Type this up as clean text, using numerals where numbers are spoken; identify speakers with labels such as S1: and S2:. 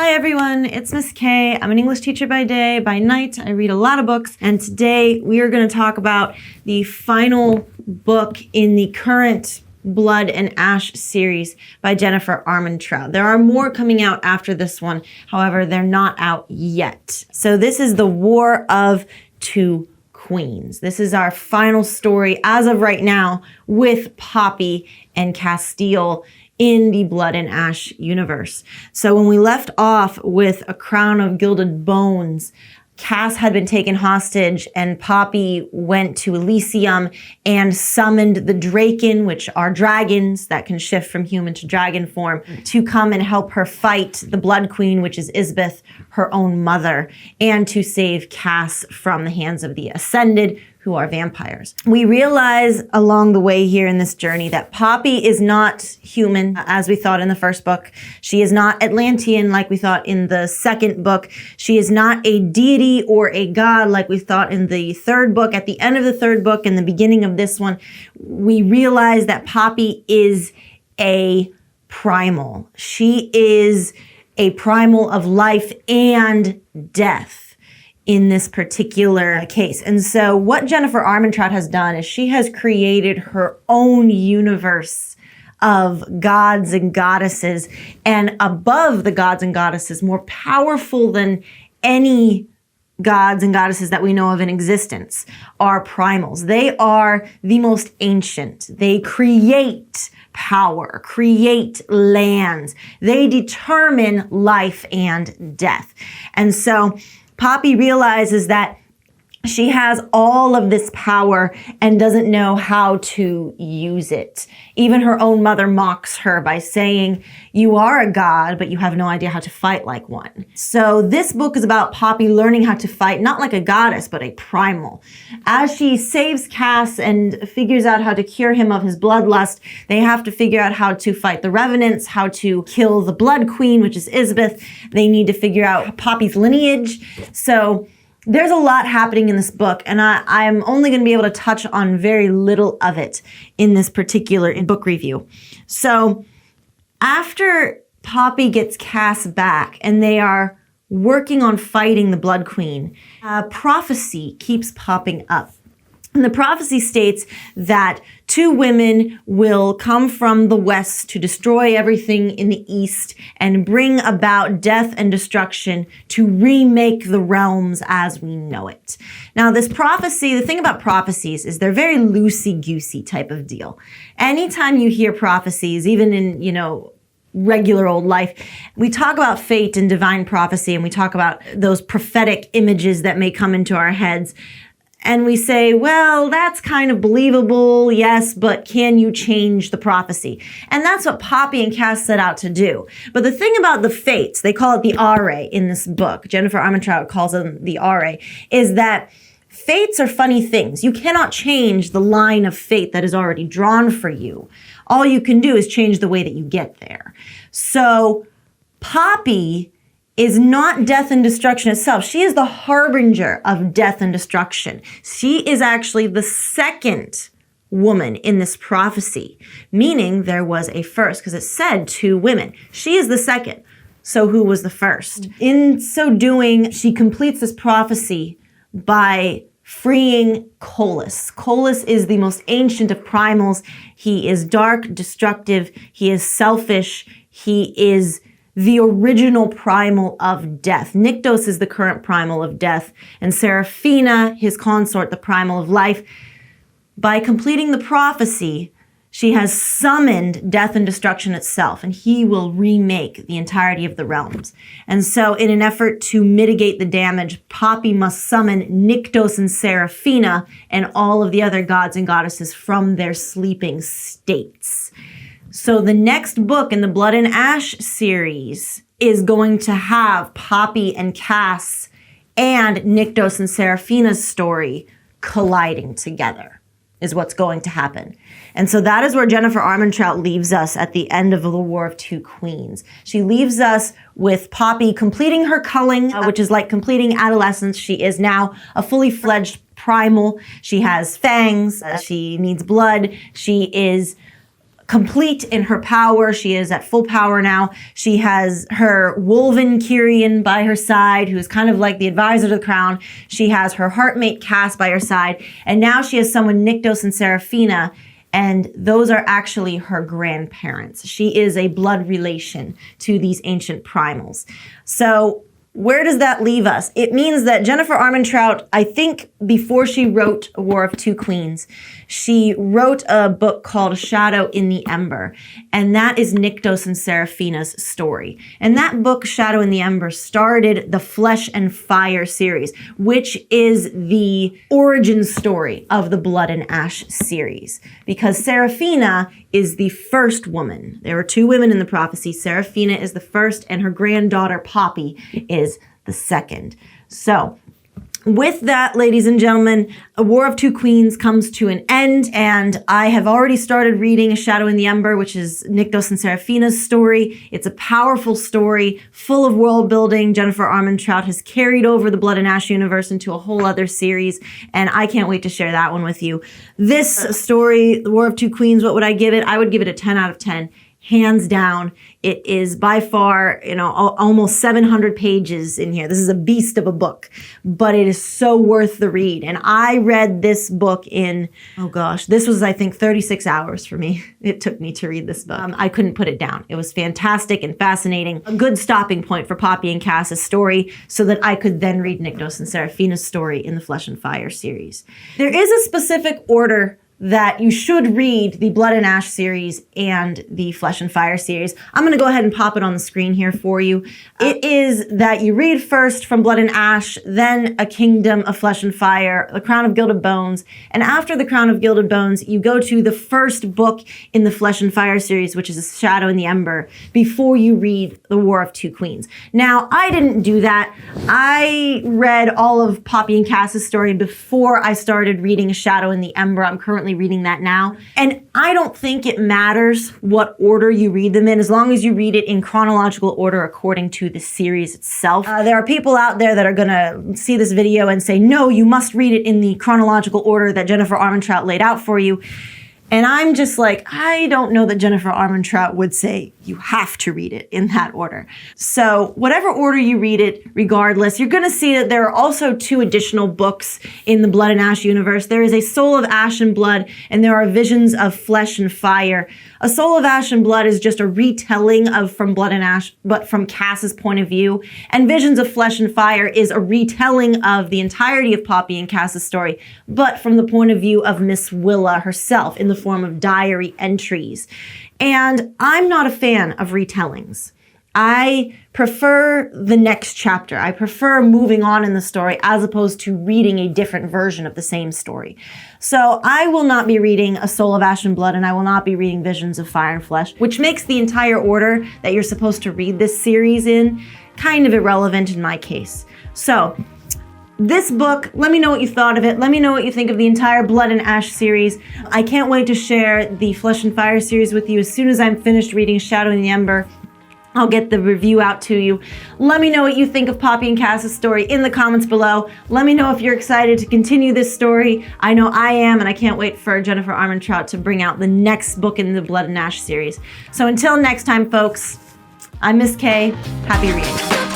S1: Hi everyone, it's Miss K. I'm an English teacher by day. By night, I read a lot of books. And today we are going to talk about the final book in the current Blood and Ash series by Jennifer Armentrout. There are more coming out after this one. However, they're not out yet. So this is the War of Two Queens. This is our final story as of right now with Poppy and Castile in the Blood and Ash universe. So when we left off with A Crown of Gilded Bones, Cass had been taken hostage and Poppy went to Elysium and summoned the Draken, which are dragons that can shift from human to dragon form, to come and help her fight the Blood Queen, which is Isbeth, her own mother, and to save Cass from the hands of the Ascended, who are vampires. We realize along the way here in this journey that Poppy is not human, as we thought in the first book. She is not Atlantean like we thought in the second book. She is not a deity or a god like we thought in the third book. At the end of the third book and the beginning of this one, we realize that Poppy is a primal. She is a primal of life and death in this particular case. And so what Jennifer Armentrout has done is she has created her own universe of gods and goddesses, and above the gods and goddesses, more powerful than any gods and goddesses that we know of in existence, are primals. They are the most ancient. They create power, create lands. They determine life and death. And so Poppy realizes that she has all of this power and doesn't know how to use it. Even her own mother mocks her by saying, "You are a god, but you have no idea how to fight like one." So this book is about Poppy learning how to fight, not like a goddess, but a primal. As she saves Cass and figures out how to cure him of his bloodlust, they have to figure out how to fight the Revenants, how to kill the Blood Queen, which is Isbeth. They need to figure out Poppy's lineage. So there's a lot happening in this book, and I'm only going to be able to touch on very little of it in this particular book review. So after Poppy gets Cass back and they are working on fighting the Blood Queen, a prophecy keeps popping up. And the prophecy states that two women will come from the west to destroy everything in the east and bring about death and destruction to remake the realms as we know it. Now, this prophecy, the thing about prophecies is they're very loosey-goosey type of deal. Anytime you hear prophecies, even in, regular old life, we talk about fate and divine prophecy, and we talk about those prophetic images that may come into our heads. And we say, well, that's kind of believable, yes, but can you change the prophecy? And that's what Poppy and Cass set out to do. But the thing about the fates, they call it the Aurae in this book, Jennifer Armentrout calls them the Aurae, is that fates are funny things. You cannot change the line of fate that is already drawn for you. All you can do is change the way that you get there. So Poppy is not death and destruction itself. She is the harbinger of death and destruction. She is actually the second woman in this prophecy, meaning there was a first, because it said two women. She is the second. So who was the first? In so doing, she completes this prophecy by freeing Kolis. Kolis is the most ancient of primals. He is dark, destructive. He is selfish. He is the original primal of death. Nyktos is the current primal of death, and Seraphina, his consort, the primal of life. By completing the prophecy, she has summoned death and destruction itself, and he will remake the entirety of the realms. And so in an effort to mitigate the damage, Poppy must summon Nyktos and Seraphina and all of the other gods and goddesses from their sleeping states. So the next book in the Blood and Ash series is going to have Poppy and Cass and Nyktos and Seraphina's story colliding together, is what's going to happen. And so that is where Jennifer Armentrout leaves us at the end of the War of Two Queens. She leaves us with Poppy completing her culling, which is like completing adolescence. She is now a fully fledged primal. She has fangs. She needs blood. She is complete in her power. She is at full power now. She has her woven Kerian by her side, who's kind of like the advisor to the crown. She has her heartmate Cass by her side. And now she has someone, Nyktos and Seraphina, and those are actually her grandparents. She is a blood relation to these ancient primals. So where does that leave us? It means that Jennifer Armentrout, I think before she wrote A War of Two Queens, she wrote a book called Shadow in the Ember, and that is Nyktos and Seraphina's story. And that book, Shadow in the Ember, started the Flesh and Fire series, which is the origin story of the Blood and Ash series. Because Seraphina is the first woman. There were two women in the prophecy. Seraphina is the first, and her granddaughter Poppy is the second. So with that, ladies and gentlemen, A War of Two Queens comes to an end, and I have already started reading A Shadow in the Ember, which is Nyktos and Seraphina's story. It's a powerful story, full of world building. Jennifer Armentrout has carried over the Blood and Ash universe into a whole other series, and I can't wait to share that one with you. This story, The War of Two Queens, what would I give it? I would give it a 10 out of 10. Hands down. It is by far, almost 700 pages in here. This is a beast of a book, but it is so worth the read. And I read this book in, this was, I think, 36 hours for me. It took me to read this book. I couldn't put it down. It was fantastic and fascinating. A good stopping point for Poppy and Cass's story so that I could then read Nyktos and Seraphina's story in the Flesh and Fire series. There is a specific order that you should read the Blood and Ash series and the Flesh and Fire series. I'm going to go ahead and pop it on the screen here for you. It is that you read first from Blood and Ash, then A Kingdom of Flesh and Fire, The Crown of Gilded Bones, and after The Crown of Gilded Bones, you go to the first book in the Flesh and Fire series, which is A Shadow in the Ember, before you read The War of Two Queens. Now, I didn't do that. I read all of Poppy and Cass's story before I started reading A Shadow in the Ember. I'm currently reading that now. And I don't think it matters what order you read them in, as long as you read it in chronological order according to the series itself. There are people out there that are going to see this video and say, no, you must read it in the chronological order that Jennifer Armentrout laid out for you. And I'm just like, I don't know that Jennifer Armentrout would say you have to read it in that order. So whatever order you read it, regardless, you're going to see that there are also two additional books in the Blood and Ash universe. There is A Soul of Ash and Blood, and there are Visions of Flesh and Fire. A Soul of Ash and Blood is just a retelling of From Blood and Ash, but from Cass's point of view. And Visions of Flesh and Fire is a retelling of the entirety of Poppy and Cass's story, but from the point of view of Miss Willa herself in the form of diary entries. And I'm not a fan of retellings. I prefer the next chapter. I prefer moving on in the story as opposed to reading a different version of the same story. So I will not be reading A Soul of Ash and Blood, and I will not be reading Visions of Fire and Flesh, which makes the entire order that you're supposed to read this series in kind of irrelevant in my case. So this book, let me know what you thought of it. Let me know what you think of the entire Blood and Ash series. I can't wait to share the Flesh and Fire series with you as soon as I'm finished reading Shadow in the Ember. I'll get the review out to you. Let me know what you think of Poppy and Cass's story in the comments below. Let me know if you're excited to continue this story. I know I am, and I can't wait for Jennifer Armentrout to bring out the next book in the Blood and Ash series. So until next time, folks, I'm Miss K. Happy reading.